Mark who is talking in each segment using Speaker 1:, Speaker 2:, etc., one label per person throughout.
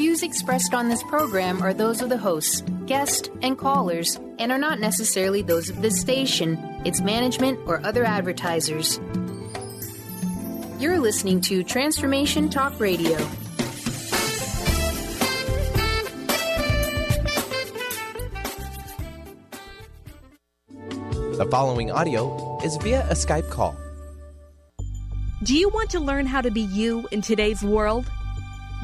Speaker 1: views expressed on this program are those of the hosts, guests, and callers, and are not necessarily those of this station, its management, or other advertisers. You're listening to Transformation Talk Radio.
Speaker 2: The following audio is via a Skype call.
Speaker 3: Do you want to learn how to be you in today's world?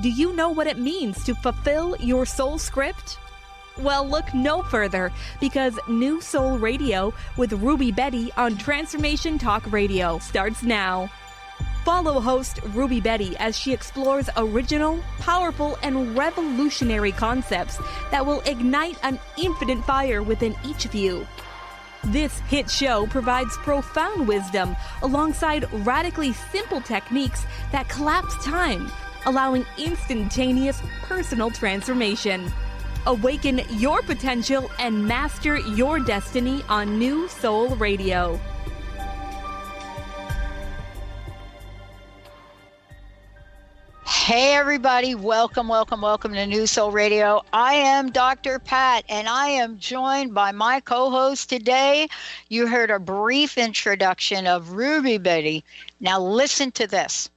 Speaker 3: Do you know what it means to fulfill your soul script? Well, look no further, because New Soul Radio with Ruby Bedi on Transformation Talk Radio starts now. Follow host Ruby Bedi as she explores original, powerful, and revolutionary concepts that will ignite an infinite fire within each of you. This hit show provides profound wisdom alongside radically simple techniques that collapse time, allowing instantaneous personal transformation. Awaken your potential and master your destiny on New Soul Radio.
Speaker 4: Hey everybody, welcome to New Soul Radio. I am Dr. Pat, and I am joined by my co-host today. You heard a brief introduction of Ruby Bedi. Now listen to this.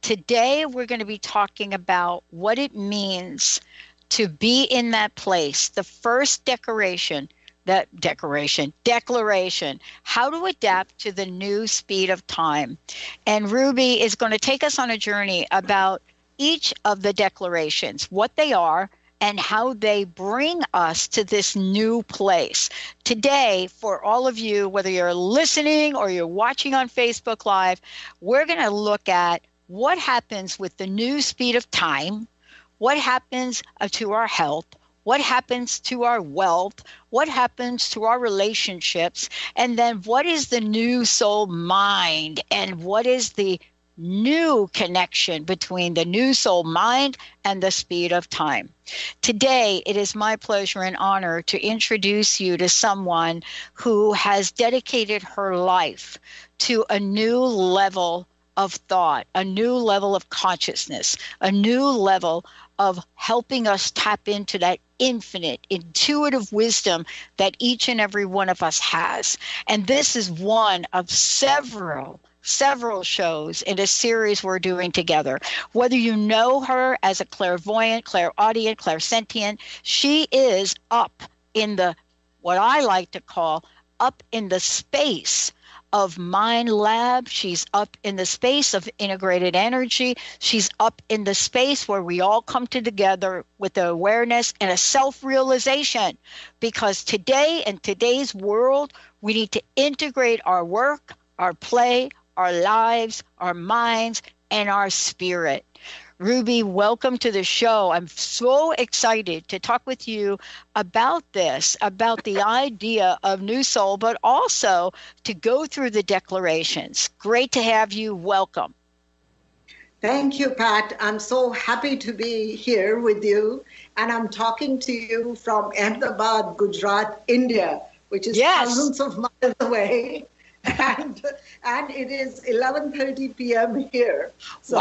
Speaker 4: Today we're going to be talking about what it means to be in that place. The first declaration, how to adapt to the new speed of time. And Ruby is going to take us on a journey about each of the declarations, what they are, and how they bring us to this new place. Today, for all of you, whether you're listening or you're watching on Facebook Live, we're going to look at what happens with the new speed of time, what happens to our health, what happens to our wealth, what happens to our relationships, and then what is the new soul mind, and what is the new connection between the new soul mind and the speed of time. Today, it is my pleasure and honor to introduce you to someone who has dedicated her life to a new level of thought, a new level of consciousness, a new level of helping us tap into that infinite, intuitive wisdom that each and every one of us has. And this is one of several shows in a series we're doing together. Whether you know her as a clairvoyant, clairaudient, clairsentient, she is up in the, what I like to call, up in the space of Mind Lab. She's up in the space of integrated energy. She's up in the space where we all come together with the awareness and a self-realization. Because today, in today's world, we need to integrate our work, our play, our lives, our minds, and our spirit. Ruby, welcome to the show. I'm so excited to talk with you about this, about the idea of New Soul, but also to go through the declarations. Great to have you. Welcome.
Speaker 5: Thank you, Pat. I'm so happy to be here with you. And I'm talking to you from Ahmedabad, Gujarat, India, which is thousands of miles away. And it is 11:30 p.m. here. So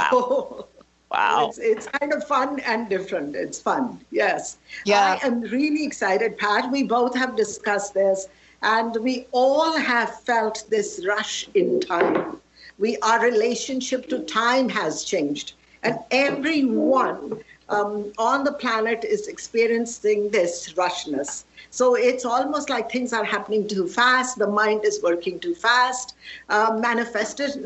Speaker 5: wow. It's kind of fun and different. It's fun. Yes. Yeah. I am really excited, Pat. We both have discussed this, and we all have felt this rush in time. Our relationship to time has changed, and everyone on the planet is experiencing this rushness. So it's almost like things are happening too fast. The mind is working too fast. Manifestation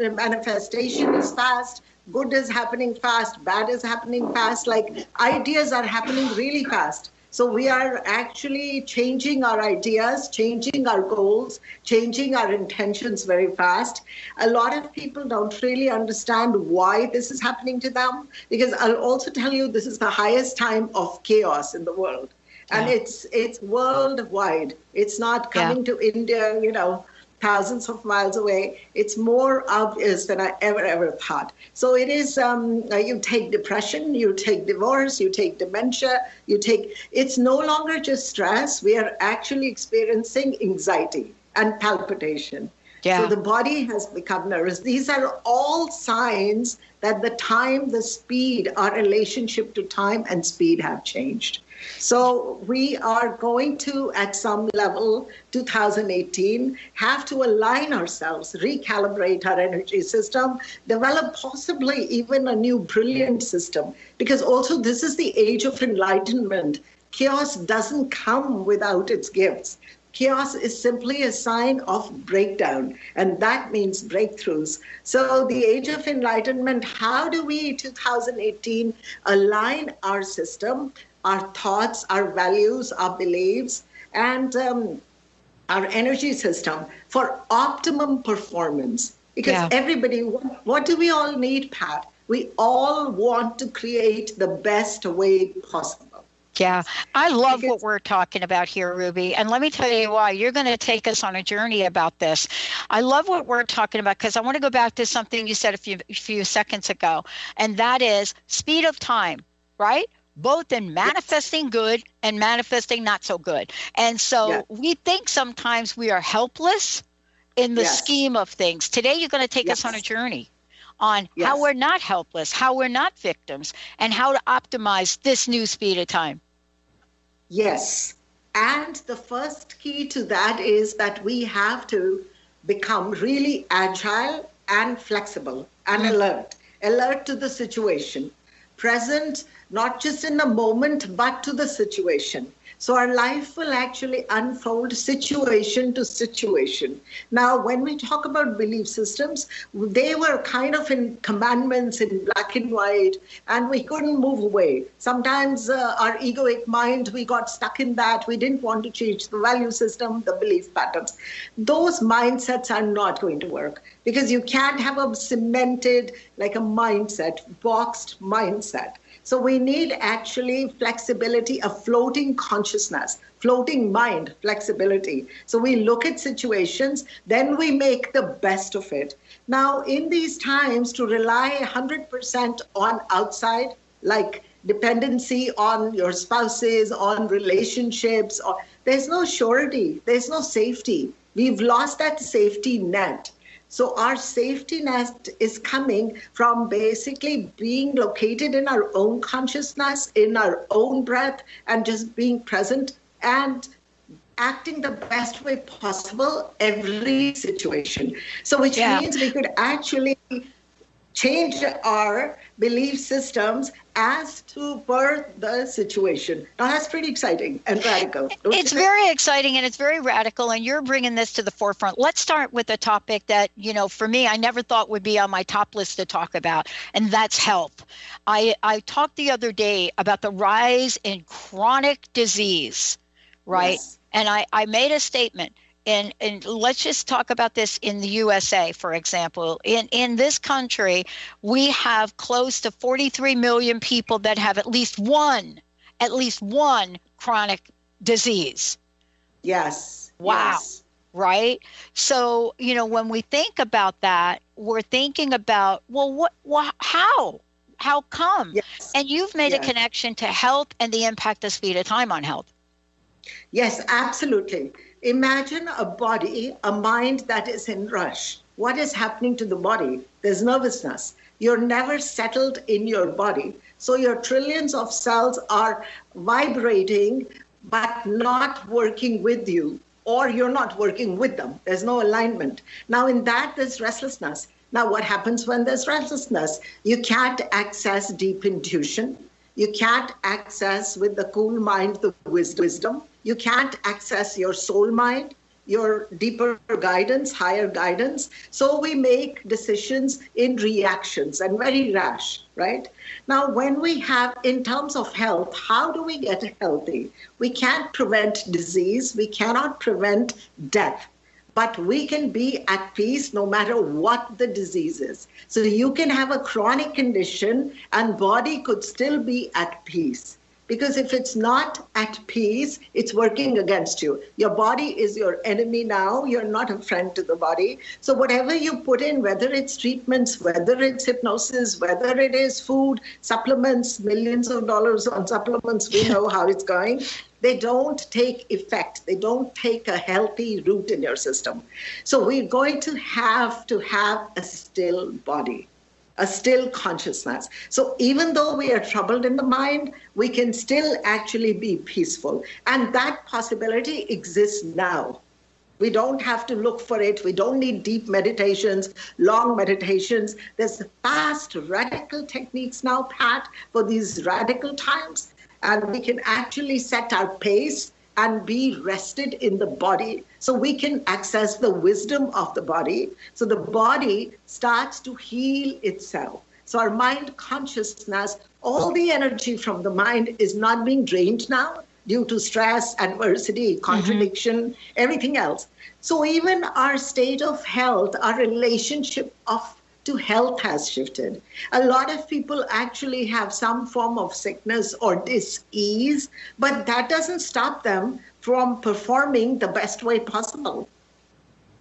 Speaker 5: is fast. Good is happening fast. Bad is happening fast. Like ideas are happening really fast. So we are actually changing our ideas, changing our goals, changing our intentions very fast. A lot of people don't really understand why this is happening to them, because I'll also tell you this is the highest time of chaos in the world. And it's worldwide. It's not coming to India, thousands of miles away. It's more obvious than I ever thought. So it is, you take depression, you take divorce, you take dementia, it's no longer just stress. We are actually experiencing anxiety and palpitation.
Speaker 4: Yeah.
Speaker 5: So the body has become nervous. These are all signs that the time, the speed, our relationship to time and speed have changed. So we are going to, at some level, 2018, have to align ourselves, recalibrate our energy system, develop possibly even a new brilliant system. Because also this is the age of enlightenment. Chaos doesn't come without its gifts. Chaos is simply a sign of breakdown, and that means breakthroughs. So the age of enlightenment, how do we, 2018, align our system, our thoughts, our values, our beliefs, and our energy system for optimum performance? Because everybody, what do we all need, Pat? We all want to create the best way possible.
Speaker 4: Yeah, I love what we're talking about here, Ruby. And let me tell you why. You're going to take us on a journey about this. I love what we're talking about because I want to go back to something you said a few seconds ago, and that is speed of time, right? Both in manifesting good and manifesting not so good. And so we think sometimes we are helpless in the scheme of things. Today, you're going to take us on a journey on how we're not helpless, how we're not victims, and how to optimize this new speed of time.
Speaker 5: Yes. And the first key to that is that we have to become really agile and flexible and alert to the situation, present not just in the moment, but to the situation. So our life will actually unfold situation to situation. Now, when we talk about belief systems, they were kind of in commandments in black and white, and we couldn't move away. Sometimes our egoic mind, we got stuck in that. We didn't want to change the value system, the belief patterns. Those mindsets are not going to work because you can't have a cemented, like a mindset, boxed mindset. So we need actually flexibility, a floating consciousness, floating mind, flexibility. So we look at situations, then we make the best of it. Now, in these times, to rely 100% on outside, like dependency on your spouses, on relationships, there's no surety, there's no safety. We've lost that safety net. So our safety net is coming from basically being located in our own consciousness, in our own breath, and just being present and acting the best way possible every situation. So which means we could actually change our belief systems as to per the situation. Now that's pretty exciting and radical.
Speaker 4: It's very exciting and it's very radical, and you're bringing this to the forefront. Let's start with a topic that, for me, I never thought would be on my top list to talk about, and that's health. I talked the other day about the rise in chronic disease, right? Yes. And I made a statement. And let's just talk about this in the USA, for example. In this country, we have close to 43 million people that have at least one chronic disease.
Speaker 5: Yes.
Speaker 4: Wow.
Speaker 5: Yes.
Speaker 4: Right? So, when we think about that, we're thinking about, how? How come?
Speaker 5: Yes.
Speaker 4: And you've made a connection to health and the impact of speed of time on health.
Speaker 5: Yes, absolutely. Imagine a body, a mind that is in rush. What is happening to the body? There's nervousness. You're never settled in your body. So your trillions of cells are vibrating, but not working with you, or you're not working with them. There's no alignment. Now in that, there's restlessness. Now what happens when there's restlessness? You can't access deep intuition. You can't access with the cool mind the wisdom. You can't access your soul mind, your deeper guidance, higher guidance. So we make decisions in reactions and very rash, right? Now, when we have, in terms of health, how do we get healthy? We can't prevent disease. We cannot prevent death. But we can be at peace no matter what the disease is. So you can have a chronic condition and body could still be at peace. Because if it's not at peace, it's working against you. Your body is your enemy now. You're not a friend to the body. So whatever you put in, whether it's treatments, whether it's hypnosis, whether it is food, supplements, millions of dollars on supplements, we know how it's going. they don't take effect. They don't take a healthy root in your system. So we're going to have a still body, a still consciousness. So even though we are troubled in the mind, we can still actually be peaceful. And that possibility exists now. We don't have to look for it. We don't need deep meditations, long meditations. There's fast, radical techniques now, Pat, for these radical times. And we can actually set our pace and be rested in the body so we can access the wisdom of the body. So the body starts to heal itself. So our mind consciousness, all the energy from the mind is not being drained now due to stress, adversity, contradiction, everything else. So even our state of health, our relationship to health has shifted. A lot of people actually have some form of sickness or dis-ease, but that doesn't stop them from performing the best way possible.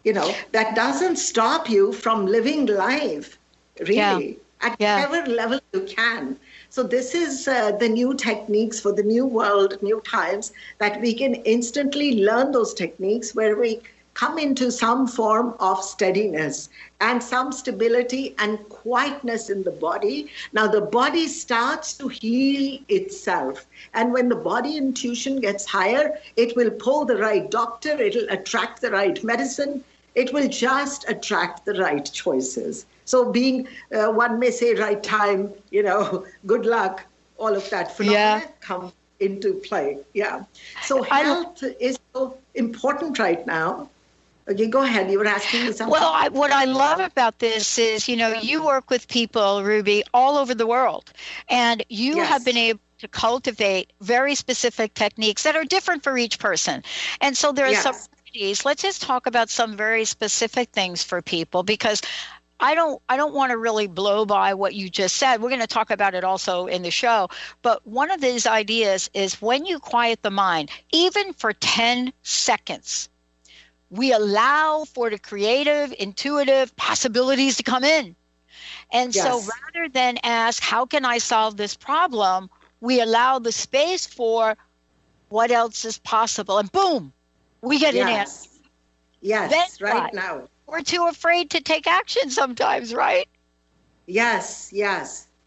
Speaker 5: That doesn't stop you from living life, really, at whatever level you can. So this is the new techniques for the new world, new times, that we can instantly learn those techniques where we come into some form of steadiness and some stability and quietness in the body. Now the body starts to heal itself. And when the body intuition gets higher, it will pull the right doctor, it'll attract the right medicine, it will just attract the right choices. So being, one may say, right time, good luck, all of that phenomena come into play. Yeah. So health is so important right now. Okay, go ahead. You were asking me something.
Speaker 4: Well, what I love about this is, you work with people, Ruby, all over the world, and you have been able to cultivate very specific techniques that are different for each person. And so there are some remedies. Let's just talk about some very specific things for people, because I don't want to really blow by what you just said. We're going to talk about it also in the show. But one of these ideas is when you quiet the mind, even for 10 seconds, we allow for the creative, intuitive possibilities to come in. And so rather than ask, how can I solve this problem? We allow the space for what else is possible. And boom, we get an answer.
Speaker 5: Yes, right now.
Speaker 4: We're too afraid to take action sometimes, right?
Speaker 5: Yes.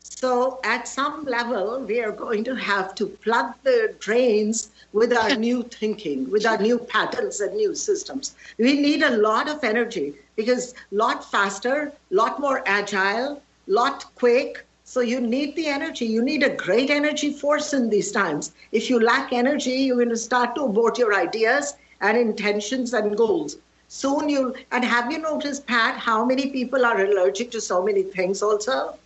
Speaker 5: So at some level, we are going to have to plug the drains with our new thinking, with our new patterns and new systems. We need a lot of energy because a lot faster, a lot more agile, a lot quick. So you need the energy. You need a great energy force in these times. If you lack energy, you're going to start to abort your ideas and intentions and goals. Soon and have you noticed, Pat, how many people are allergic to so many things also?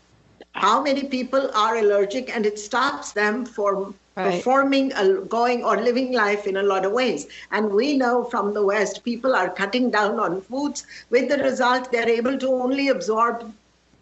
Speaker 5: How many people are allergic, and it stops them from performing, going or living life in a lot of ways. And we know from the West, people are cutting down on foods. With the result, they're able to only absorb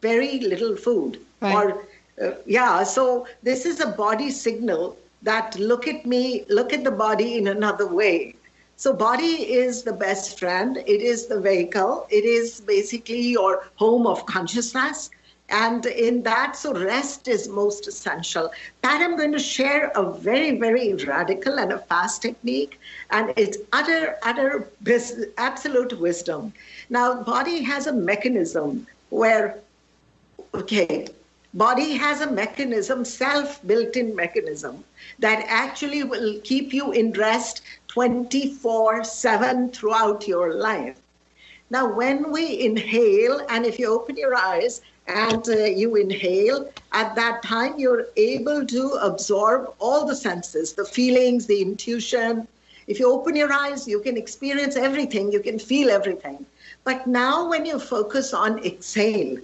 Speaker 5: very little food. So this is a body signal that look at me, look at the body in another way. So body is the best friend. It is the vehicle. It is basically your home of consciousness. And in that, so rest is most essential. Pat, I'm going to share a very, very radical and a fast technique, and it's absolute wisdom. Now, body has a mechanism where, body has a mechanism, self-built-in mechanism, that actually will keep you in rest 24/7 throughout your life. Now, when we inhale, and if you open your eyes, and you inhale, at that time you're able to absorb all the senses, the feelings, the intuition. If you open your eyes, you can experience everything, you can feel everything. But now when you focus on exhale,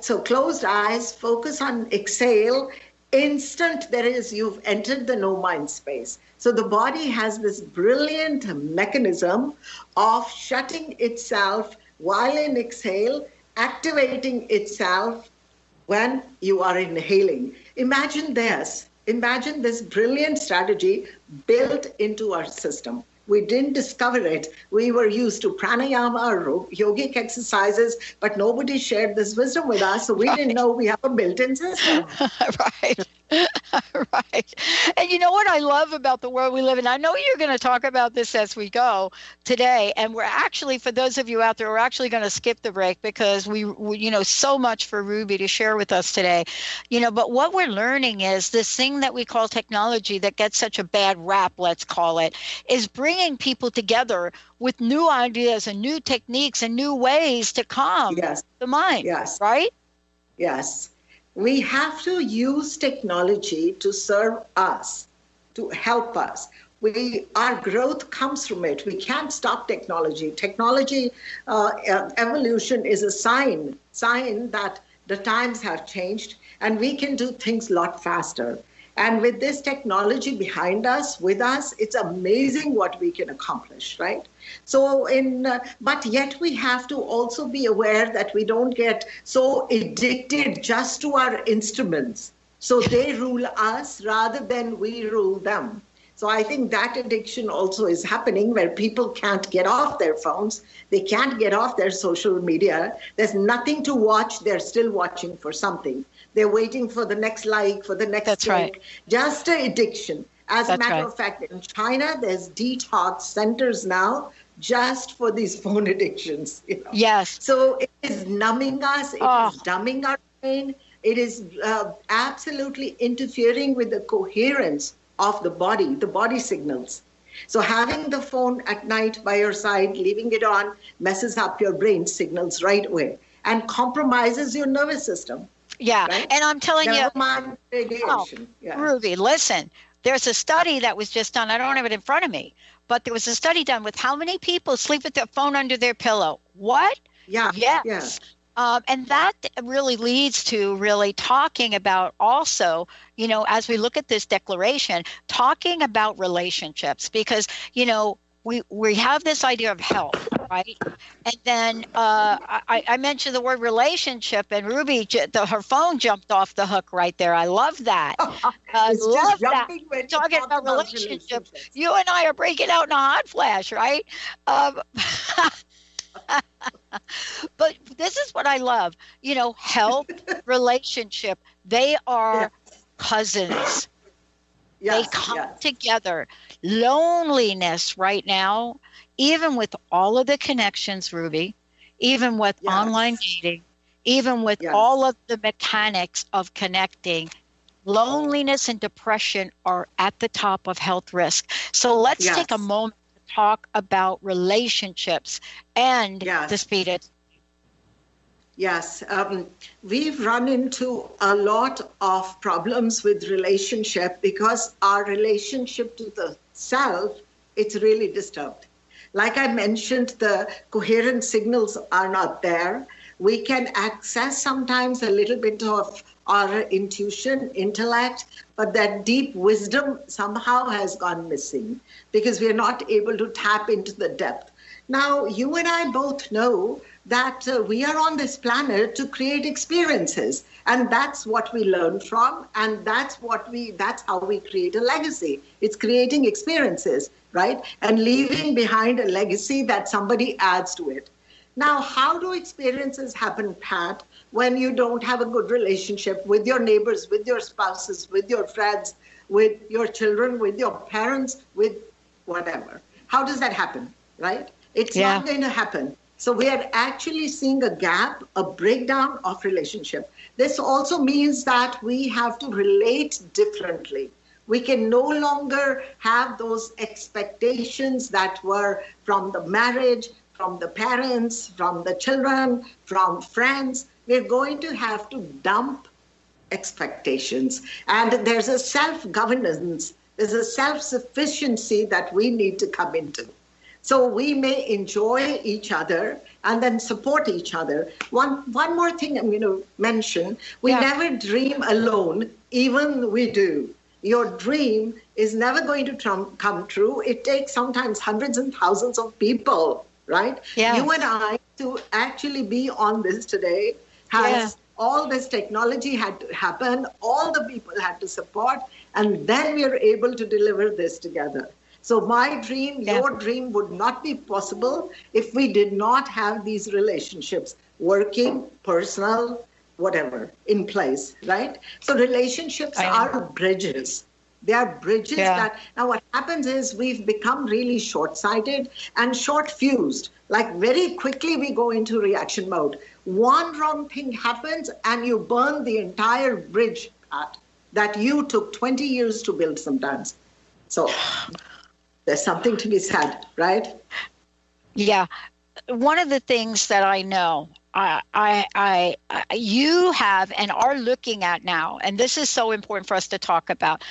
Speaker 5: so closed eyes, focus on exhale, instant you've entered the no mind space. So the body has this brilliant mechanism of shutting itself while in exhale, activating itself when you are inhaling. Imagine this brilliant strategy built into our system. We didn't discover it. We were used to pranayama or yogic exercises, but nobody shared this wisdom with us, so we didn't know we have a built-in system.
Speaker 4: Right. And you know what I love about the world we live in? I know you're going to talk about this as we go today. And we're actually, for those of you out there, we're actually going to skip the break because we so much for Ruby to share with us today. But what we're learning is this thing that we call technology that gets such a bad rap, let's call it, is bringing people together with new ideas and new techniques and new ways to calm the mind.
Speaker 5: Yes.
Speaker 4: Right?
Speaker 5: Yes. We have to use technology to serve us, to help us. Our growth comes from it. We can't stop technology. Technology evolution is a sign that the times have changed and we can do things a lot faster. And with this technology behind us, with us, it's amazing what we can accomplish, right? So but yet we have to also be aware that we don't get so addicted just to our instruments. So they rule us rather than we rule them. So I think that addiction also is happening where people can't get off their phones. They can't get off their social media. There's nothing to watch. They're still watching for something. They're waiting for the next like, for the next click. Right. Just an addiction. As a matter of fact, in China, there's detox centers now just for these phone addictions.
Speaker 4: Yes.
Speaker 5: So it is numbing us. It is dumbing our brain. It is absolutely interfering with the coherence of the body signals. So having the phone at night by your side, leaving it on, messes up your brain signals right away and compromises your nervous system.
Speaker 4: Yeah, right? And I'm telling
Speaker 5: Never mind radiation.
Speaker 4: Ruby, listen, there's a study that was just done. I don't have it in front of me, but there was a study done with how many people sleep with their phone under their pillow. What?
Speaker 5: Yeah.
Speaker 4: Yes. And that really leads to really talking about also, as we look at this declaration, talking about relationships, because, we have this idea of health, right? And then I mentioned the word relationship, and Ruby, her phone jumped off the hook right there. I love that. I love that. Talking about relationships. You and I are breaking out in a hot flash, right? But this is what I love. Health, relationship, they are cousins. They come together. Loneliness right now, even with all of the connections, Ruby, even with online dating, even with all of the mechanics of connecting, loneliness and depression are at the top of health risk. So let's take a moment to talk about relationships and the speed of.
Speaker 5: Yes, we've run into a lot of problems with relationship because our relationship to the self, it's really disturbed. Like I mentioned, the coherent signals are not there. We can access sometimes a little bit of our intuition, intellect, but that deep wisdom somehow has gone missing because we are not able to tap into the depth. Now, you and I both know that we are on this planet to create experiences, and that's what we learn from, and that's how we create a legacy. It's creating experiences, right? And leaving behind a legacy that somebody adds to it. Now, how do experiences happen, Pat, when you don't have a good relationship with your neighbors, with your spouses, with your friends, with your children, with your parents, with whatever? How does that happen, right? It's not going to happen. So we are actually seeing a gap, a breakdown of relationship. This also means that we have to relate differently. We can no longer have those expectations that were from the marriage, from the parents, from the children, from friends. We're going to have to dump expectations. And there's a self-governance, there's a self-sufficiency that we need to come into. So we may enjoy each other and then support each other. One more thing I'm going to mention. We never dream alone, even we do. Your dream is never going to come true. It takes sometimes hundreds and thousands of people, right? Yes. You and I, to actually be on this today, all this technology had to happen, all the people had to support, and then we are able to deliver this together. So my dream, your dream would not be possible if we did not have these relationships working, personal, whatever in place, right? So relationships are bridges. They are bridges that, now what happens is we've become really short-sighted and short-fused. Like very quickly we go into reaction mode. One wrong thing happens and you burn the entire bridge, Pat, that you took 20 years to build sometimes. So there's something to be said, right?
Speaker 4: Yeah. One of the things that I know you have and are looking at now, and this is so important for us to talk about,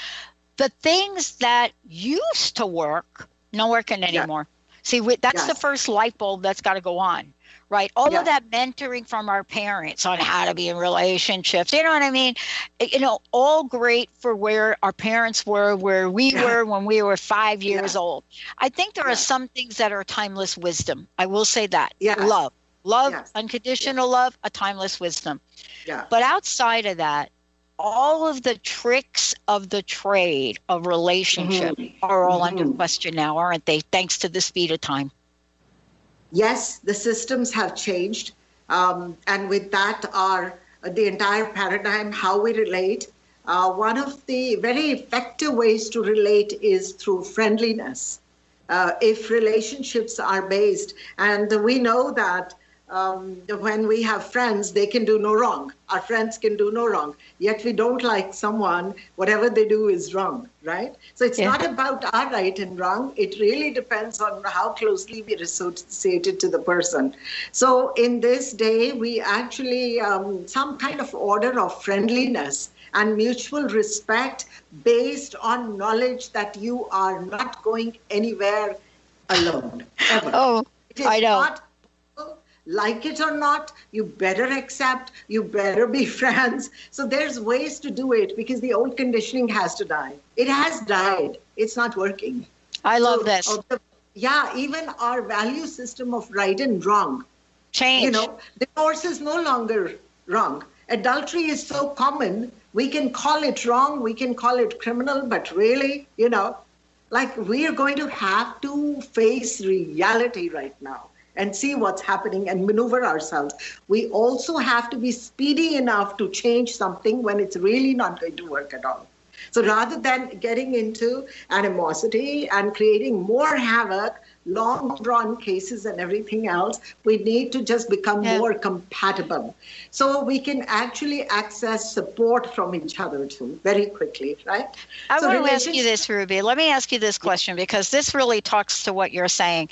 Speaker 4: the things that used to work, not working anymore. See, that's the first light bulb that's got to go on, right? All of that mentoring from our parents on how to be in relationships, you know what I mean? You know, all great for where our parents were, where we were when we were 5 years old. I think there are some things that are timeless wisdom. I will say that. Love, unconditional love, a timeless wisdom. But outside of that, all of the tricks of the trade of relationship are all under question now, aren't they? Thanks to the speed of time.
Speaker 5: Yes, the systems have changed. And with that are the entire paradigm, how we relate. One of the very effective ways to relate is through friendliness. If relationships are based, and we know that when we have friends, they can do no wrong. Our friends can do no wrong. Yet we don't like someone, whatever they do is wrong, right? So it's not about our right and wrong. It really depends on how closely we're associated to the person. So in this day, we actually, some kind of order of friendliness and mutual respect based on knowledge that you are not going anywhere alone, ever.
Speaker 4: Oh, I know.
Speaker 5: Not, like it or not, you better accept, you better be friends. So there's ways to do it because the old conditioning has to die. It has died. It's not working.
Speaker 4: I love this.
Speaker 5: Even our value system of right and wrong.
Speaker 4: Change.
Speaker 5: You know, divorce is no longer wrong. Adultery is so common, we can call it wrong, we can call it criminal, but really, you know, like we are going to have to face reality right now and see what's happening and maneuver ourselves. We also have to be speedy enough to change something when it's really not going to work at all. So rather than getting into animosity and creating more havoc, long drawn cases and everything else, we need to just become more compatible. So we can actually access support from each other too, very quickly, right?
Speaker 4: I want to ask you this, Ruby. Let me ask you this question because this really talks to what you're saying.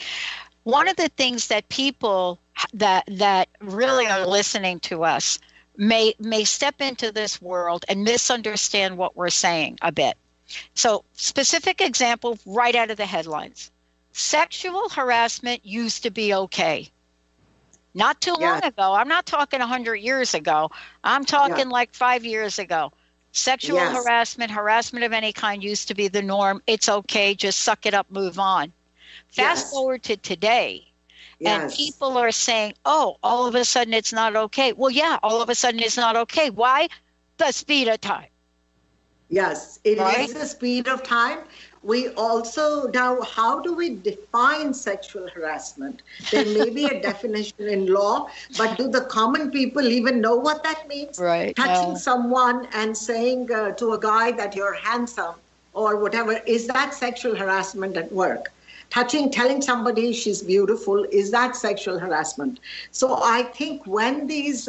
Speaker 4: One of the things that people that really are listening to us may step into this world and misunderstand what we're saying a bit. So, specific example right out of the headlines. Sexual harassment used to be okay. Not too long ago. I'm not talking 100 years ago. I'm talking like 5 years ago. Sexual harassment of any kind used to be the norm. It's okay. Just suck it up, move on. Fast forward to today, and people are saying, oh, all of a sudden it's not okay. Well, all of a sudden it's not okay. Why? The speed of time.
Speaker 5: Yes, it is the speed of time. We also, now, how do we define sexual harassment? There may be a definition in law, but do the common people even know what that means?
Speaker 4: Right.
Speaker 5: Touching someone and saying to a guy that you're handsome or whatever, is that sexual harassment at work? Telling somebody she's beautiful, is that sexual harassment? So I think when these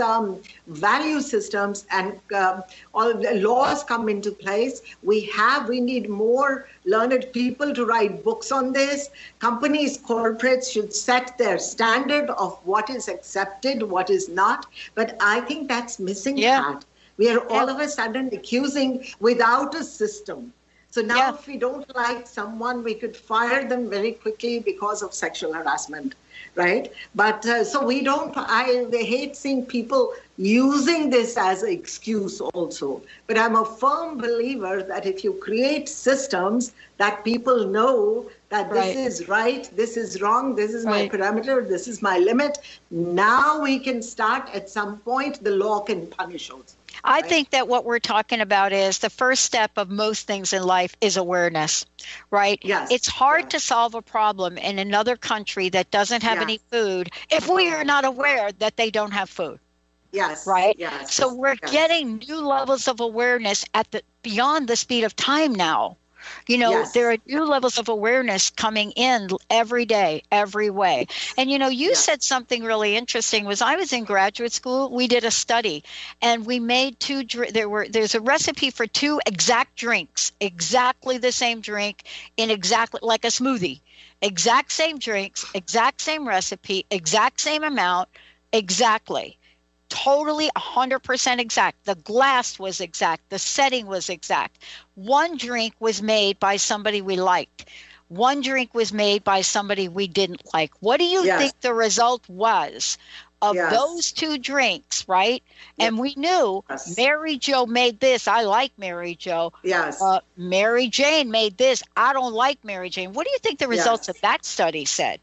Speaker 5: value systems and all the laws come into place, we need more learned people to write books on this. Companies, corporates should set their standard of what is accepted, what is not. But I think that's missing, Pat. We are all of a sudden accusing without a system. So now if we don't like someone, we could fire them very quickly because of sexual harassment, right? But so we don't, they hate seeing people using this as an excuse also. But I'm a firm believer that if you create systems that people know that this is right, this is wrong, this is my parameter, this is my limit, now we can start at some point, the law can punish also.
Speaker 4: I think that what we're talking about is the first step of most things in life is awareness, right?
Speaker 5: Yes.
Speaker 4: It's hard to solve a problem in another country that doesn't have any food if we are not aware that they don't have food.
Speaker 5: Yes.
Speaker 4: Right?
Speaker 5: Yes.
Speaker 4: So we're getting new levels of awareness beyond the speed of time now. There are new levels of awareness coming in every day, every way. And, you said something really interesting was I was in graduate school. We did a study and we made there's a recipe for 2 exact drinks, exactly the same drink in exactly like a smoothie, exact same drinks, exact same recipe, exact same amount, exactly. Totally 100% exact. The glass was exact. The setting was exact. One drink was made by somebody we liked. One drink was made by somebody we didn't like. What do you think the result was of those 2 drinks, right? Yes. And we knew Mary Jo made this. I like Mary Jo.
Speaker 5: Yes.
Speaker 4: Mary Jane made this. I don't like Mary Jane. What do you think the results of that study said?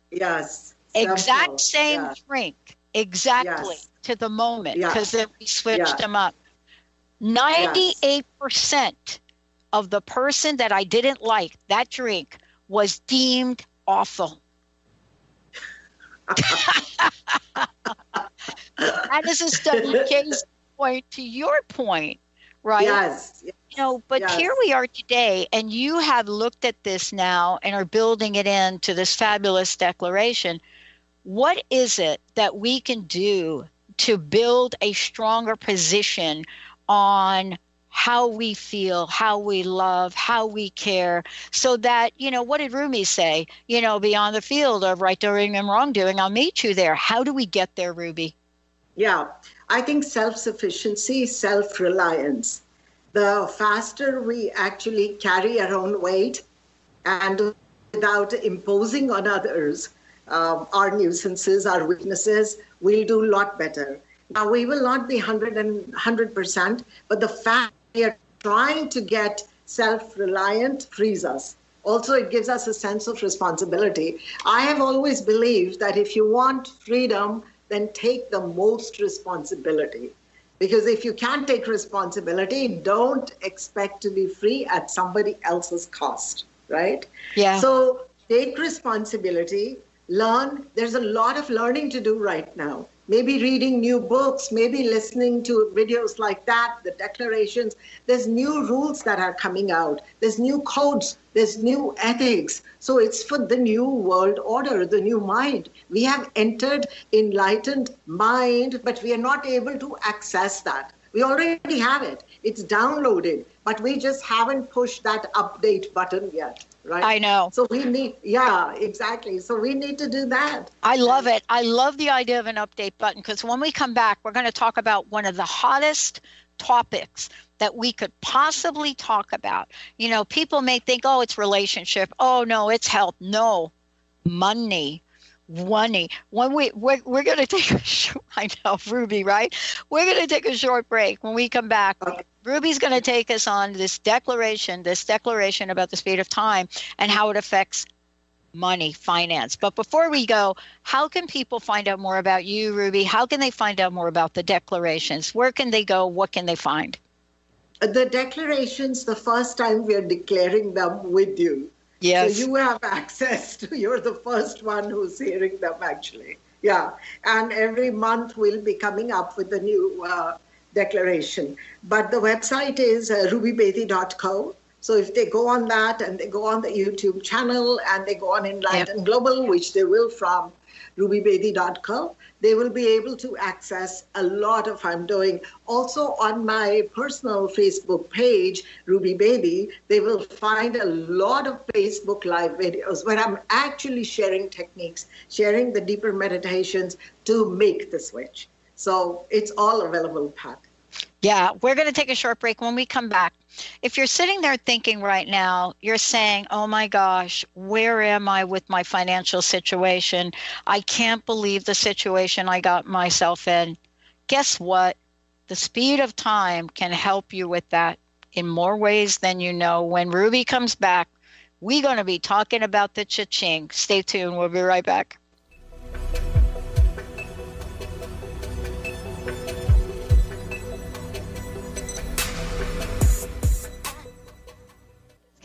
Speaker 5: Yes.
Speaker 4: Exact same drink. Exactly. Yes. To the moment, because then we switched them up. 98% of the person that I didn't like, that drink, was deemed awful. That is a study case point to your point, right?
Speaker 5: Yes.
Speaker 4: But here we are today, and you have looked at this now and are building it into this fabulous declaration. What is it that we can do to build a stronger position on how we feel, how we love, how we care, so that, what did Rumi say? Beyond the field of right doing and wrongdoing, I'll meet you there. How do we get there, Ruby?
Speaker 5: Yeah, I think self-sufficiency, self-reliance. The faster we actually carry our own weight and without imposing on others our nuisances, our weaknesses, we'll do a lot better. Now, we will not be 100%, but the fact we are trying to get self-reliant frees us. Also, it gives us a sense of responsibility. I have always believed that if you want freedom, then take the most responsibility. Because if you can't take responsibility, don't expect to be free at somebody else's cost, right?
Speaker 4: Yeah.
Speaker 5: So take responsibility. Learn. There's a lot of learning to do right now. Maybe reading new books, maybe listening to videos like that, the declarations. There's new rules that are coming out. There's new codes. There's new ethics. So it's for the new world order, the new mind. We have entered enlightened mind, but we are not able to access that. We already have it. It's downloaded, but we just haven't pushed that update button yet. Right?
Speaker 4: I know.
Speaker 5: So we need, exactly. So we need to do that.
Speaker 4: I love it. I love the idea of an update button, because when we come back, we're going to talk about one of the hottest topics that we could possibly talk about. People may think, oh, it's relationship. Oh, no, it's health. No, money. When we're going to take I know, Ruby, right? We're going to take a short break. When we come back, okay. Ruby's going to take us on this declaration about the speed of time and how it affects money, finance. But before we go, how can people find out more about you, Ruby? How can they find out more about the declarations? Where can they go? What can they find?
Speaker 5: The declarations, the first time we are declaring them with you.
Speaker 4: Yes.
Speaker 5: So you have access to, you're the first one who's hearing them, actually. Yeah. And every month we'll be coming up with a new declaration. But the website is rubybedi.co. So if they go on that and they go on the YouTube channel and they go on Enlighten Global, which they will from rubybedi.co, they will be able to access a lot of I'm doing. Also on my personal Facebook page, Ruby Bedi, they will find a lot of Facebook Live videos where I'm actually sharing techniques, sharing the deeper meditations to make the switch. So it's all available, Pat.
Speaker 4: Yeah, we're going to take a short break. When we come back, if you're sitting there thinking right now, you're saying, oh my gosh, where am I with my financial situation? I can't believe the situation I got myself in. Guess what? The speed of time can help you with that in more ways than you know. When Ruby comes back, we're going to be talking about the cha-ching. Stay tuned. We'll be right back.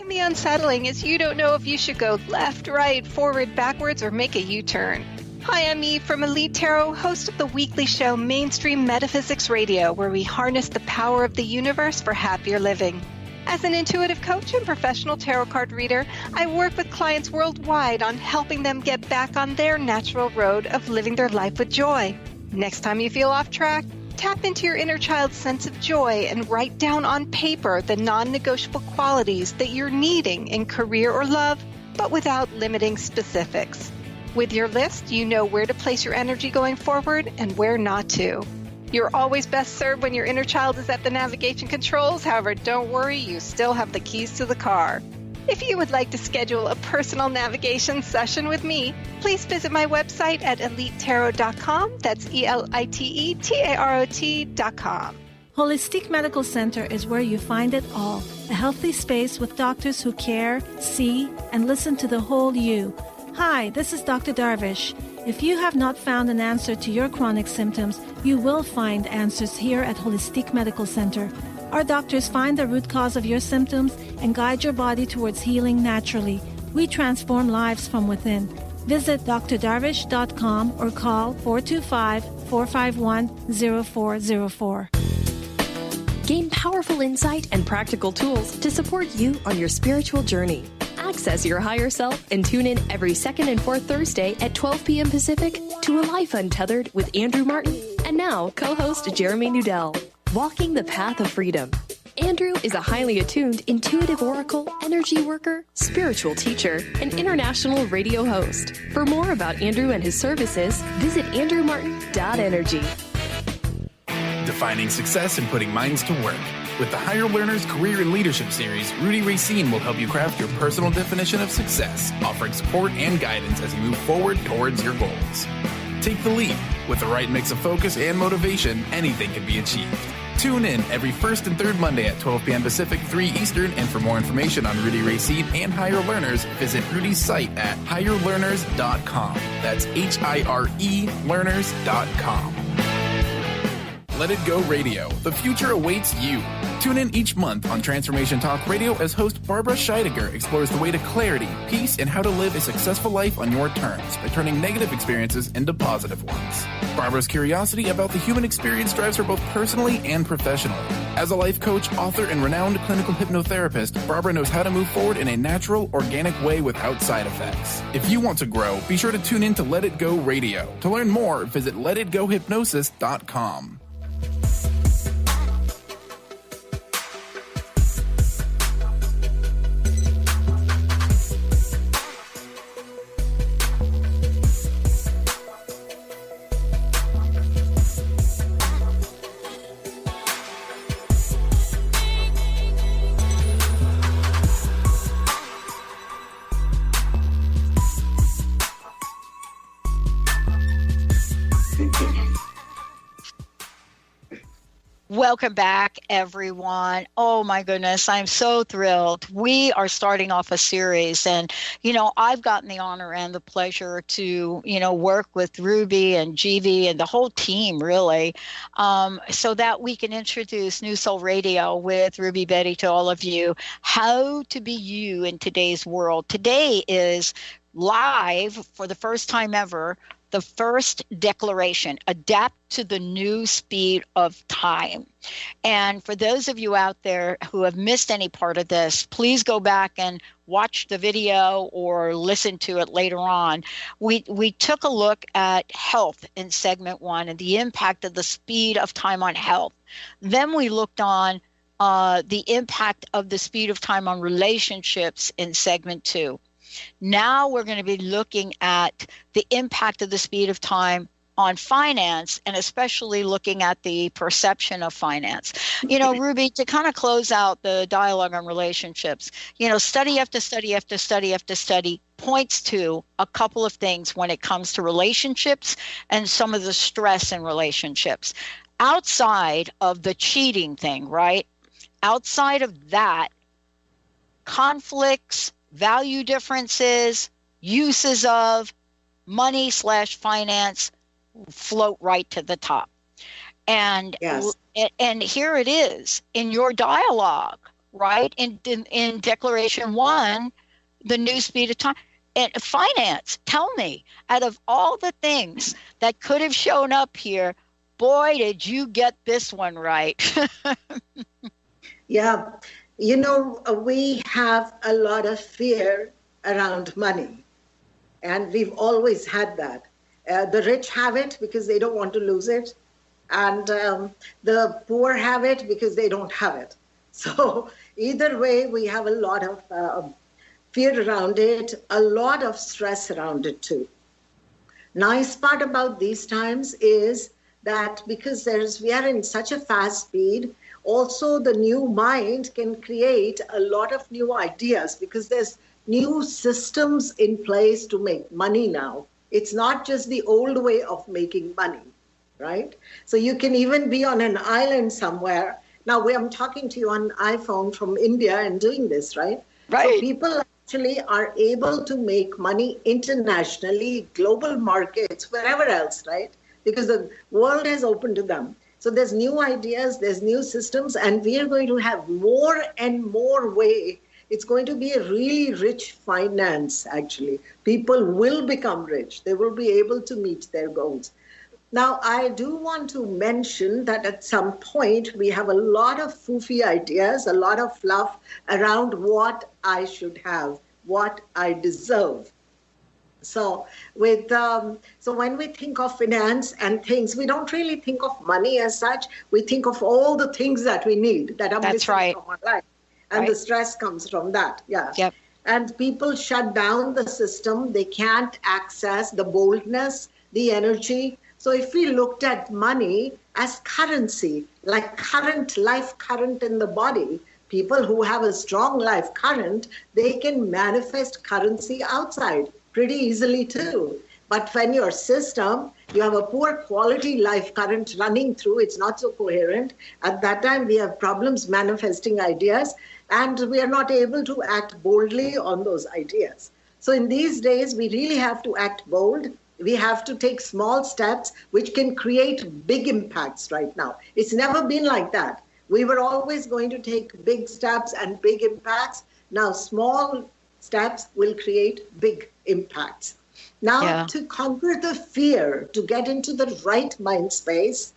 Speaker 3: Be unsettling as you don't know if you should go left, right, forward, backwards, or make a U-turn.
Speaker 6: Hi, I'm Eve from Elite Tarot, host of the weekly show Mainstream Metaphysics Radio, where we harness the power of the universe for happier living. As an intuitive coach and professional tarot card reader, I work with clients worldwide on helping them get back on their natural road of living their life with joy. Next time you feel off track, tap into your inner child's sense of joy and write down on paper the non-negotiable qualities that you're needing in career or love, but without limiting specifics. With your list, you know where to place your energy going forward and where not to. You're always best served when your inner child is at the navigation controls. However, don't worry, you still have the keys to the car. If you would like to schedule a personal navigation session with me, please visit my website at elitetarot.com. That's ELITETAROT.com.
Speaker 7: Holistic Medical Center is where you find it all. A healthy space with doctors who care, see, and listen to the whole you. Hi, this is Dr. Darvish. If you have not found an answer to your chronic symptoms, you will find answers here at Holistic Medical Center. Our doctors find the root cause of your symptoms and guide your body towards healing naturally. We transform lives from within. Visit drdarvish.com or call 425-451-0404.
Speaker 8: Gain powerful insight and practical tools to support you on your spiritual journey. Access your higher self and tune in every second and fourth Thursday at 12 p.m. Pacific to A Life Untethered with Andrew Martin and now co-host Jeremy Nudell. Walking the Path of Freedom. Andrew is a highly attuned intuitive oracle, energy worker, spiritual teacher, and international radio host. For more about Andrew and his services, visit andrewmartin.energy.
Speaker 9: Defining success and putting minds to work. With the Higher Learners Career and Leadership Series, Rudy Racine will help you craft your personal definition of success, offering support and guidance as you move forward towards your goals. Take the leap. With the right mix of focus and motivation, anything can be achieved. Tune in every first and third Monday at 12 p.m. Pacific, 3 Eastern, and for more information on Rudy Racine and Higher Learners, visit Rudy's site at higherlearners.com. That's HIRE learners.com. Let It Go Radio. The future awaits you. Tune in each month on Transformation Talk Radio as host Barbara Scheidegger explores the way to clarity, peace, and how to live a successful life on your terms by turning negative experiences into positive ones. Barbara's curiosity about the human experience drives her both personally and professionally. As a life coach, author, and renowned clinical hypnotherapist, Barbara knows how to move forward in a natural, organic way without side effects. If you want to grow, be sure to tune in to Let It Go Radio. To learn more, visit letitgohypnosis.com.
Speaker 4: Welcome back, everyone. Oh, my goodness. I'm so thrilled. We are starting off a series. And, I've gotten the honor and the pleasure to, work with Ruby and GV and the whole team, really, so that we can introduce New Soul Radio with Ruby Bedi to all of you. How to be you in today's world. Today is live for the first time ever. The first declaration, adapt to the new speed of time. And for those of you out there who have missed any part of this, please go back and watch the video or listen to it later on. We took a look at health in segment 1 and the impact of the speed of time on health. Then we looked on the impact of the speed of time on relationships in segment 2. Now we're going to be looking at the impact of the speed of time on finance, and especially looking at the perception of finance. Ruby, to kind of close out the dialogue on relationships, study after study after study after study points to a couple of things when it comes to relationships and some of the stress in relationships. Outside of the cheating thing, right? Outside of that, conflicts, value differences, uses of money/finance float right to the top. And yes. And here it is in your dialogue, right? In Declaration 1, the new speed of time. And finance, tell me, out of all the things that could have shown up here, boy, did you get this one right.
Speaker 5: Yeah. We have a lot of fear around money, and we've always had that. The rich have it because they don't want to lose it, and the poor have it because they don't have it. So either way, we have a lot of fear around it, a lot of stress around it too. Nice part about these times is that because we are in such a fast speed, also the new mind can create a lot of new ideas because there's new systems in place to make money now. It's not just the old way of making money, right? So you can even be on an island somewhere. Now, I'm talking to you on iPhone from India and doing this, right?
Speaker 4: Right.
Speaker 5: So people actually are able to make money internationally, global markets, wherever else, right? Because the world has opened to them. So there's new ideas, there's new systems, and we are going to have more and more way. It's going to be a really rich finance, actually. People will become rich. They will be able to meet their goals. Now, I do want to mention that at some point, we have a lot of foofy ideas, a lot of fluff around what I should have, what I deserve. So when we think of finance and things, we don't really think of money as such. We think of all the things that we need that are missing from our life. And the stress comes from that. Yeah.
Speaker 4: Yep.
Speaker 5: And people shut down the system. They can't access the boldness, the energy. So if we looked at money as currency, like life current in the body, people who have a strong life current, they can manifest currency outside pretty easily too. But when your system, you have a poor quality life current running through, it's not so coherent. At that time, we have problems manifesting ideas, and we are not able to act boldly on those ideas. So in these days, we really have to act bold. We have to take small steps which can create big impacts right now. It's never been like that. We were always going to take big steps and big impacts. Now, small steps will create big impacts. Now, to conquer the fear, to get into the right mind space,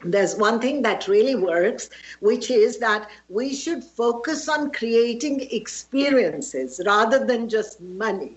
Speaker 5: there's one thing that really works, which is that we should focus on creating experiences rather than just money.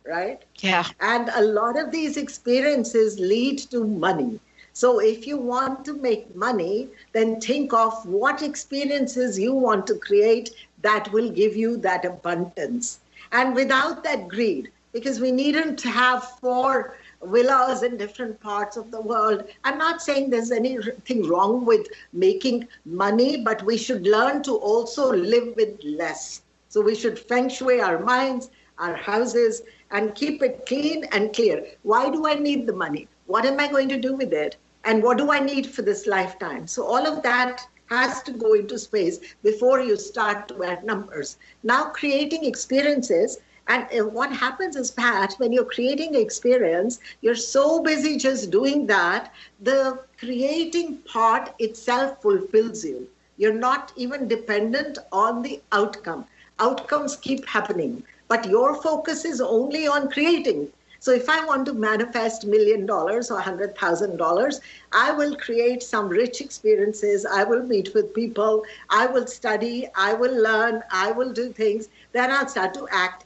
Speaker 5: Right?
Speaker 4: Yeah.
Speaker 5: And a lot of these experiences lead to money. So if you want to make money, then think of what experiences you want to create that will give you that abundance. And without that greed, because we needn't have 4 villas in different parts of the world. I'm not saying there's anything wrong with making money, but we should learn to also live with less. So we should feng shui our minds, our houses, and keep it clean and clear. Why do I need the money? What am I going to do with it? And what do I need for this lifetime? So all of that has to go into space before you start to add numbers. Now creating experiences, and what happens is, Pat, when you're creating experience, you're so busy just doing that, the creating part itself fulfills you. You're not even dependent on the outcome. Outcomes keep happening. But your focus is only on creating. So if I want to manifest $1 million or $100,000, I will create some rich experiences. I will meet with people. I will study. I will learn. I will do things. Then I'll start to act,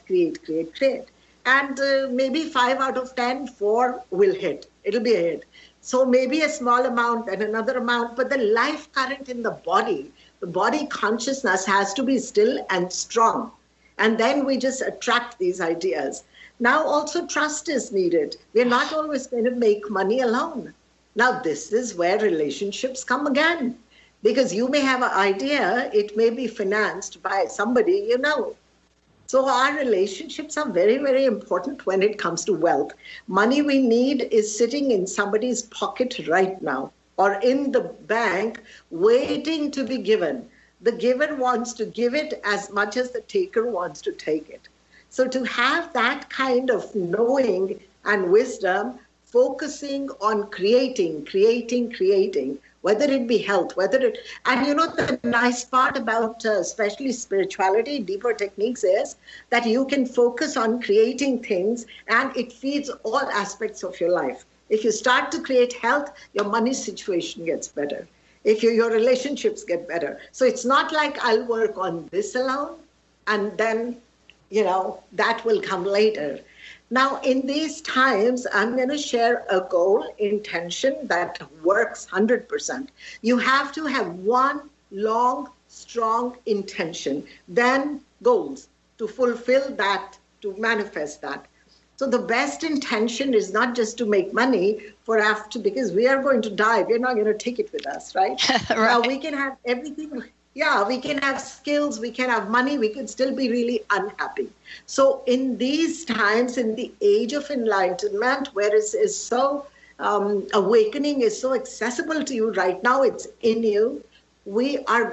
Speaker 5: create. And maybe 5 out of 10, 4 will hit. It'll be a hit. So maybe a small amount and another amount, but the life current in the body consciousness has to be still and strong. And then we just attract these ideas. Now also trust is needed. We're not always going to make money alone. Now this is where relationships come again. Because you may have an idea, it may be financed by somebody you know. So our relationships are very, very important when it comes to wealth. Money we need is sitting in somebody's pocket right now or in the bank waiting to be given. The giver wants to give it as much as the taker wants to take it. So to have that kind of knowing and wisdom, focusing on creating, whether it be health, and the nice part about especially spirituality, deeper techniques is that you can focus on creating things and it feeds all aspects of your life. If you start to create health, your money situation gets better. If your relationships get better. So it's not like I'll work on this alone and then, that will come later. Now, in these times, I'm going to share a goal, intention that works 100%. You have to have one long, strong intention, then goals to fulfill that, to manifest that. So the best intention is not just to make money because we are going to die. We're not going to take it with us, right?
Speaker 4: Right.
Speaker 5: Now, we can have everything. Yeah, we can have skills, we can have money, we can still be really unhappy. So in these times, in the age of enlightenment, where it is so, awakening is so accessible to you right now, it's in you. Our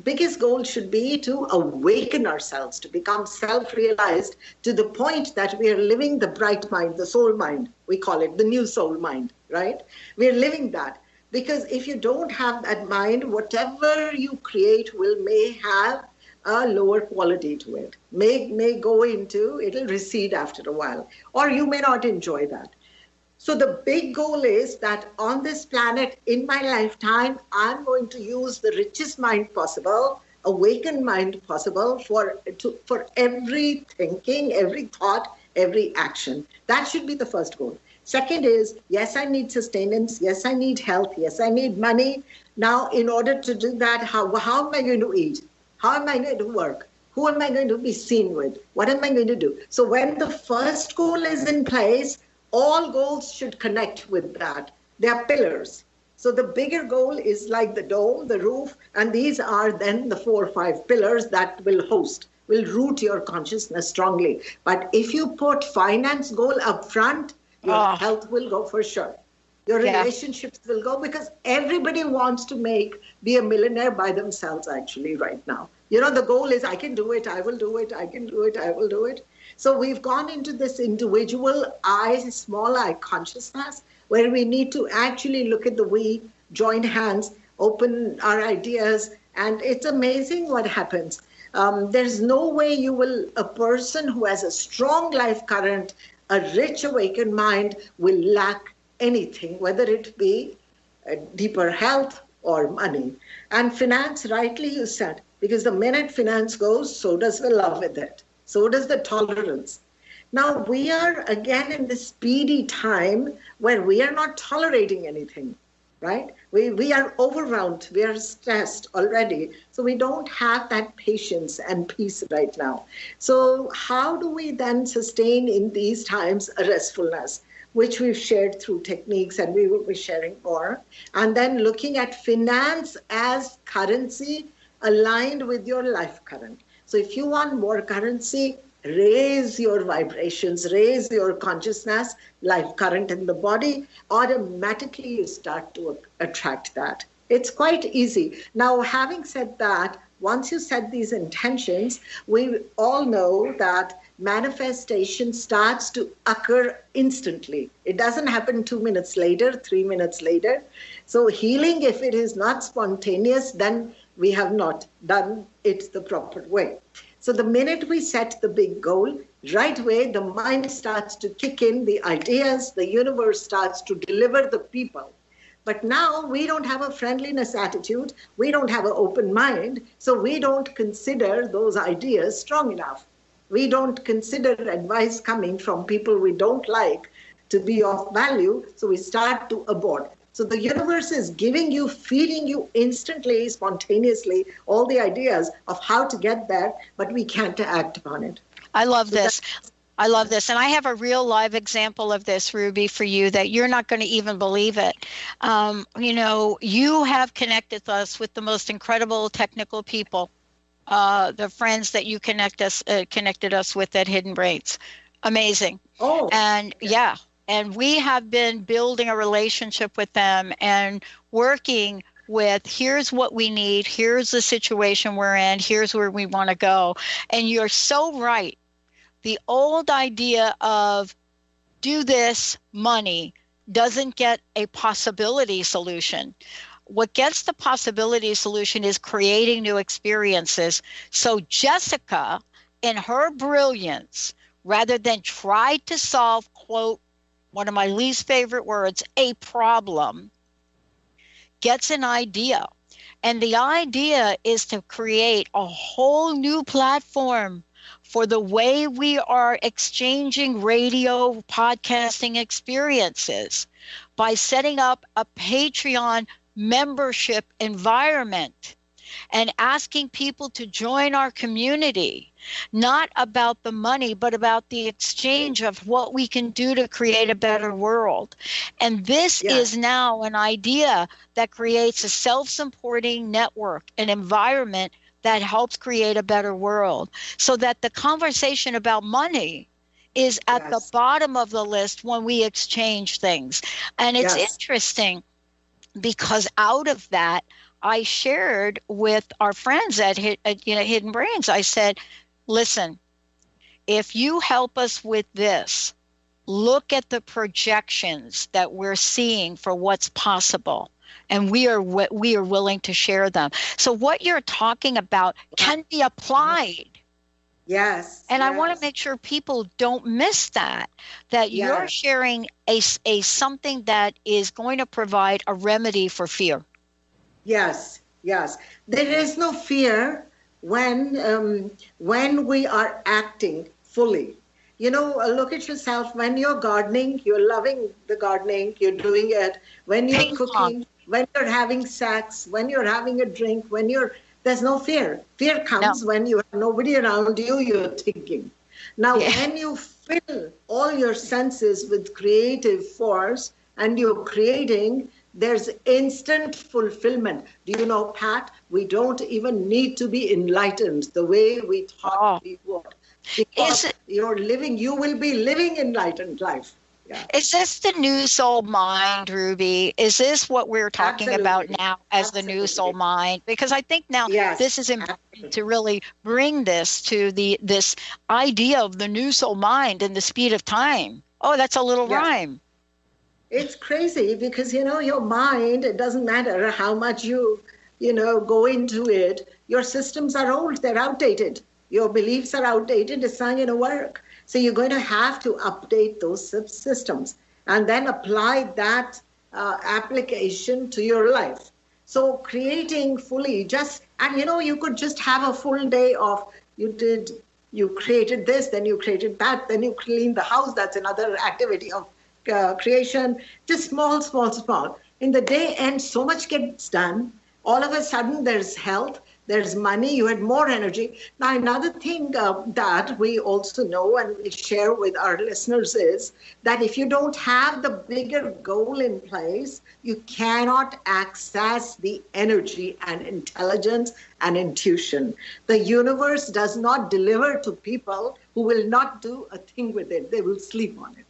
Speaker 5: biggest goal should be to awaken ourselves, to become self-realized to the point that we are living the bright mind, the soul mind, we call it the new soul mind, right? We're living that. Because if you don't have that mind, whatever you create may have a lower quality to it, may go into, it'll recede after a while, or you may not enjoy that. So the big goal is that on this planet, in my lifetime, I'm going to use the richest mind possible, awakened mind possible for every thinking, every thought, every action. That should be the first goal. Second is, yes, I need sustenance. Yes, I need health. Yes, I need money. Now, in order to do that, how am I going to eat? How am I going to work? Who am I going to be seen with? What am I going to do? So when the first goal is in place, all goals should connect with that. They are pillars. So the bigger goal is like the dome, the roof, and these are then the 4 or 5 pillars that will root your consciousness strongly. But if you put finance goal up front, your health will go for sure. Your relationships will go, because everybody wants to be a millionaire by themselves actually right now. The goal is, I can do it, I will do it, I can do it, I will do it. So we've gone into this individual small I consciousness, where we need to actually look at the we, join hands, open our ideas, and it's amazing what happens. There's no way a person who has a strong life current, a rich awakened mind, will lack anything, whether it be deeper health or money. And finance, rightly you said, because the minute finance goes, so does the love with it. So does the tolerance. Now we are again in this speedy time where we are not tolerating anything, right? We are overwhelmed, we are stressed already. So we don't have that patience and peace right now. So how do we then sustain in these times a restfulness, which we've shared through techniques and we will be sharing more. And then looking at finance as currency aligned with your life current. So if you want more currency, raise your vibrations, raise your consciousness, life current in the body, automatically you start to attract that. It's quite easy. Now, having said that, once you set these intentions, we all know that manifestation starts to occur instantly. It doesn't happen 2 minutes later, 3 minutes later. So healing, if it is not spontaneous, then we have not done it the proper way. So the minute we set the big goal, right away, the mind starts to kick in the ideas, the universe starts to deliver the people. But now we don't have a friendliness attitude, we don't have an open mind, so we don't consider those ideas strong enough. We don't consider advice coming from people we don't like to be of value, so we start to abort. So the universe is giving you, feeding you instantly, spontaneously, all the ideas of how to get there, but we can't act upon it.
Speaker 4: I love this. I love this. And I have a real live example of this, Ruby, for you that you're not going to even believe it. You have connected us with the most incredible technical people, the friends that you connected us with at Hidden Brains. Amazing.
Speaker 5: Oh.
Speaker 4: And yeah. And we have been building a relationship with them and working with, here's what we need, here's the situation we're in, here's where we want to go. And you're so right. The old idea of do this, money, doesn't get a possibility solution. what gets the possibility solution is creating new experiences. So Jessica, in her brilliance, rather than try to solve, quote, one of my least favorite words, a problem, gets an idea. And the idea is to create a whole new platform for the way we are exchanging radio podcasting experiences by setting up a Patreon membership environment and asking people to join our community, not about the money, but about the exchange of what we can do to create a better world. And this is now an idea that creates a self-supporting network, an environment that helps create a better world, so that the conversation about money is at the bottom of the list when we exchange things. And it's interesting because out of that, I shared with our friends at Hidden Brains. I said, listen, if you help us with this, look at the projections that we're seeing for what's possible. And we are willing to share them. So what you're talking about can be applied.
Speaker 5: Yes.
Speaker 4: And I want to make sure people don't miss that you're sharing a something that is going to provide a remedy for fear.
Speaker 5: Yes. There is no fear when we are acting fully. Look at yourself. When you're gardening, you're loving the gardening, you're doing it. When you're cooking, when you're having sex, when you're having a drink, there's no fear. Fear comes when you have nobody around you, you're thinking. Now, when you fill all your senses with creative force and you're creating, there's instant fulfillment. Do you know, Pat, we don't even need to be enlightened the way we thought we would. Because you will be living enlightened life. Yeah.
Speaker 4: Is this the new soul mind, Ruby? Is this what we're talking about now as the new soul mind? Because I think now this is important to really bring this to this idea of the new soul mind and the speed of time. Oh, that's a little rhyme.
Speaker 5: It's crazy because, your mind, it doesn't matter how much you go into it. Your systems are old. They're outdated. Your beliefs are outdated. It's not going to work. So you're going to have to update those systems and then apply that application to your life. So creating fully you could just have a full day of you created this, then you created that, then you clean the house. That's another activity of creation. Just small. In the day end, so much gets done. All of a sudden, there's health. There's money, you had more energy. Now, another thing that we also know and we share with our listeners is that if you don't have the bigger goal in place, you cannot access the energy and intelligence and intuition. The universe does not deliver to people who will not do a thing with it. They will sleep on it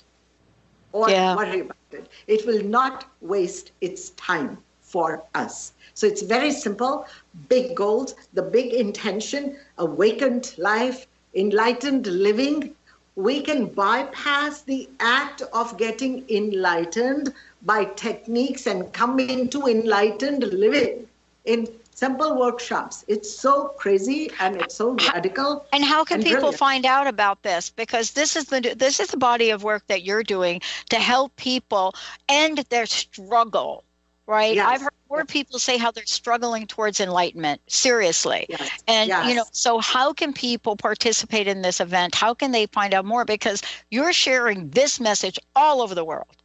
Speaker 5: or worry about it. It will not waste its time for us. So it's very simple, big goals, the big intention, awakened life, enlightened living. We can bypass the act of getting enlightened by techniques and come into enlightened living in simple workshops. It's so crazy and it's so radical.
Speaker 4: And how can people find out about this? Because this is the body of work that you're doing to help people end their struggle. Right.
Speaker 5: Yes.
Speaker 4: I've heard people say how they're struggling towards enlightenment. Seriously.
Speaker 5: Yes.
Speaker 4: And, so how can people participate in this event? How can they find out more? Because you're sharing this message all over the world.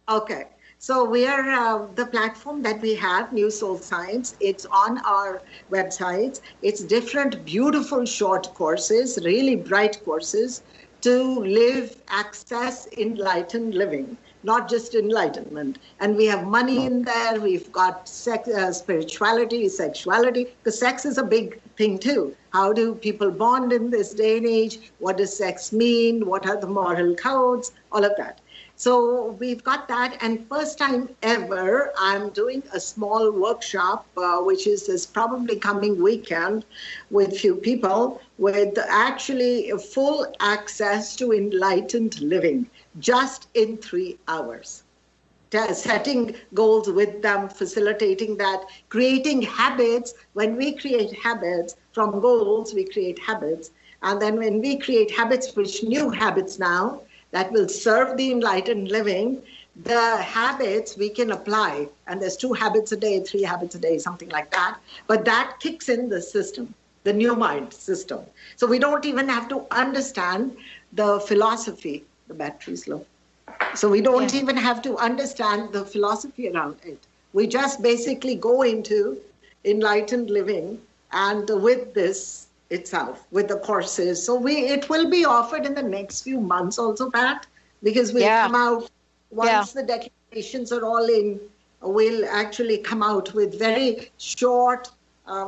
Speaker 5: Okay. So we are the platform that we have, New Soul Science. It's on our website. It's different, beautiful short courses, really bright courses to access enlightened living. Not just enlightenment. And we have money in there. We've got spirituality, sexuality, because sex is a big thing too. How do people bond in this day and age? What does sex mean? What are the moral codes? All of that. So we've got that. And first time ever, I'm doing a small workshop, which is this probably coming weekend with few people with actually full access to enlightened living. Just in 3 hours. setting goals with them, facilitating that, creating habits. When we create habits from goals, we create habits. And then when we create habits, which new habits now, that will serve the enlightened living, the habits we can apply. And there's 2 habits a day, 3 habits a day, something like that. But that kicks in the system, the new mind system. So we don't even have to understand the philosophy. The battery's low. So we don't even have to understand the philosophy around it. We just basically go into enlightened living, and with this itself, with the courses. So it will be offered in the next few months also, Pat, because we'll come out, once the declarations are all in, we'll actually come out with very short,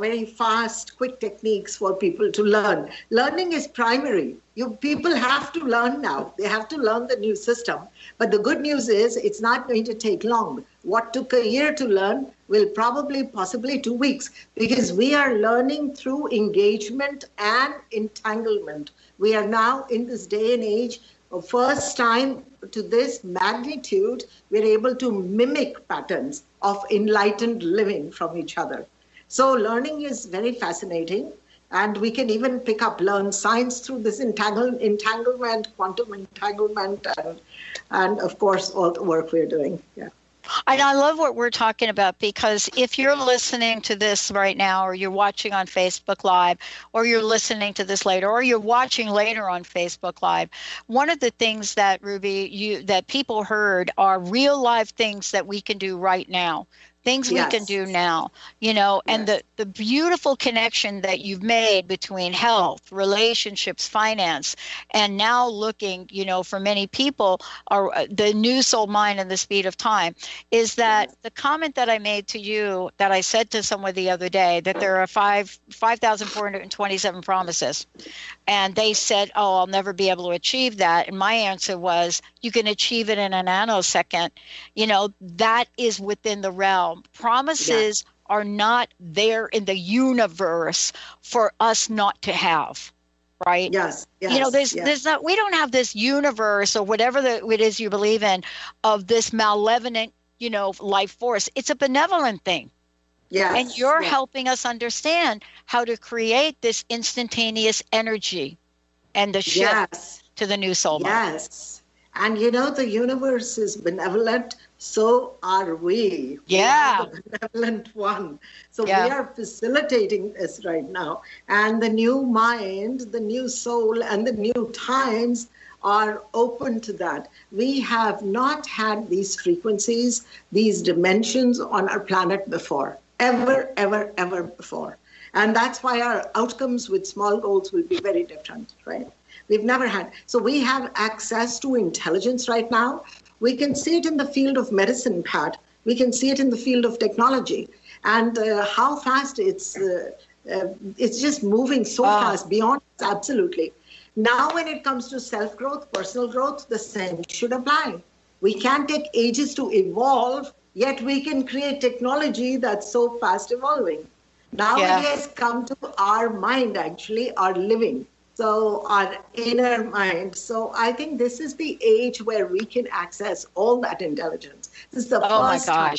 Speaker 5: very fast, quick techniques for people to learn. Learning is primary. People have to learn now. They have to learn the new system. But the good news is it's not going to take long. What took a year to learn will possibly 2 weeks, because we are learning through engagement and entanglement. We are now in this day and age, first time to this magnitude, we're able to mimic patterns of enlightened living from each other. So learning is very fascinating, and we can even learn science through this entanglement, quantum entanglement, and of course, all the work we're doing. Yeah.
Speaker 4: And I love what we're talking about, because if you're listening to this right now, or you're watching on Facebook Live, or you're listening to this later, or you're watching later on Facebook Live, one of the things that, Ruby, that people heard are real life things that we can do right now. Things we can do now, and the beautiful connection that you've made between health, relationships, finance, and now looking, for many people, are the new soul mind and the speed of time, is that the comment that I made to you, that I said to someone the other day, that there are 5,427 promises. And they said, I'll never be able to achieve that. And my answer was, you can achieve it in a nanosecond. That is within the realm. Promises are not there in the universe for us not to have, right?
Speaker 5: Yes.
Speaker 4: There's not, we don't have this universe, or whatever it is you believe in, of this malevolent, life force. It's a benevolent thing.
Speaker 5: Yes.
Speaker 4: And you're helping us understand how to create this instantaneous energy and the shift to the new soul mind.
Speaker 5: Yes. And the universe is benevolent, so are we.
Speaker 4: Yeah.
Speaker 5: We are the benevolent one. So we are facilitating this right now. And the new mind, the new soul, and the new times are open to that. We have not had these frequencies, these dimensions on our planet before. Ever before. And that's why our outcomes with small goals will be very different, right? We've never had. So we have access to intelligence right now. We can see it in the field of medicine, Pat. We can see it in the field of technology. And how fast it's just moving so fast, beyond us, absolutely. Now when it comes to self-growth, personal growth, the same should apply. We can't take ages to evolve, yet we can create technology that's so fast evolving. Now it has come to our mind, actually, our living. So our inner mind. So I think this is the age where we can access all that intelligence. This is the first time.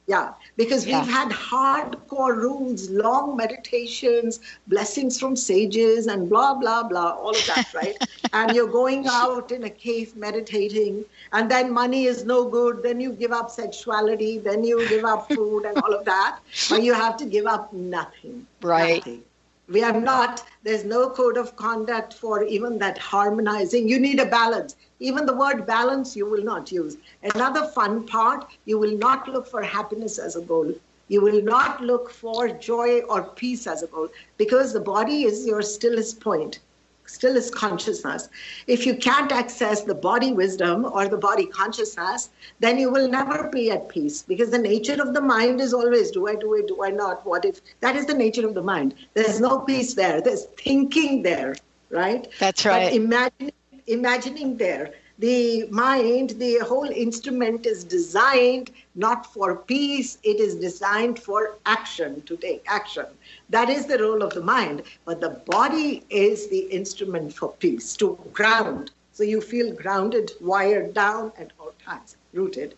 Speaker 5: Yeah, because we've had hardcore rules, long meditations, blessings from sages, and blah, blah, blah, all of that, right? And you're going out in a cave meditating, and then money is no good. Then you give up sexuality, then you give up food and all of that. But you have to give up nothing.
Speaker 4: Right.
Speaker 5: Nothing. We are not, there's no code of conduct for even that harmonizing. You need a balance. Even the word balance you will not use. Another fun part, you will not look for happiness as a goal. You will not look for joy or peace as a goal, because the body is your stillest point, stillest consciousness. If you can't access the body wisdom or the body consciousness, then you will never be at peace, because the nature of the mind is always, do I do it, do I not, what if? That is the nature of the mind. There's no peace there. There's thinking there, right?
Speaker 4: That's right.
Speaker 5: But imagining there, the mind, the whole instrument is designed not for peace, it is designed for action, to take action. That is the role of the mind, but the body is the instrument for peace, to ground. So you feel grounded, wired down at all times, rooted.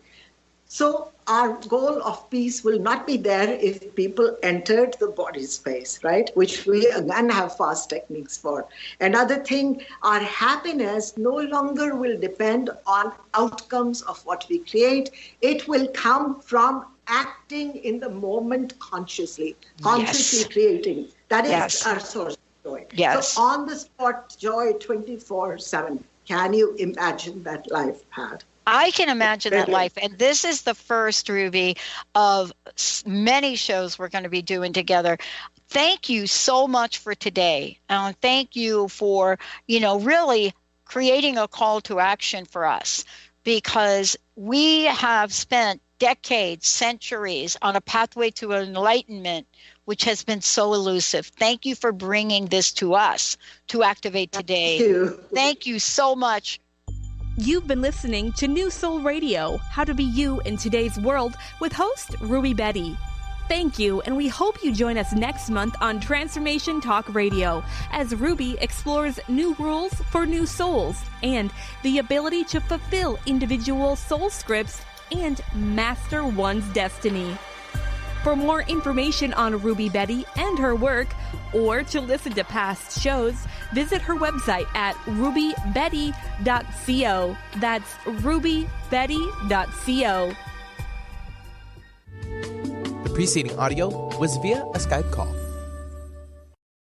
Speaker 5: So our goal of peace will not be there if people entered the body space, right? Which we again have fast techniques for. Another thing, our happiness no longer will depend on outcomes of what we create. It will come from acting in the moment consciously creating. That is our source of joy.
Speaker 4: Yes.
Speaker 5: So on the spot joy 24/7. Can you imagine that life, Pat?
Speaker 4: I can imagine that life. And this is the first, Ruby, of many shows we're going to be doing together. Thank you so much for today. Thank you for, really creating a call to action for us, because we have spent decades, centuries on a pathway to enlightenment, which has been so elusive. Thank you for bringing this to us to activate today. Thank you so much.
Speaker 3: You've been listening to New Soul Radio, How to Be You in Today's World, with host Ruby Bedi. Thank you, and we hope you join us next month on Transformation Talk Radio as Ruby explores new rules for new souls and the ability to fulfill individual soul scripts and master one's destiny. For more information on Ruby Bedi and her work, or to listen to past shows, visit her website at rubybedi.co. That's rubybedi.co.
Speaker 2: The preceding audio was via a Skype call.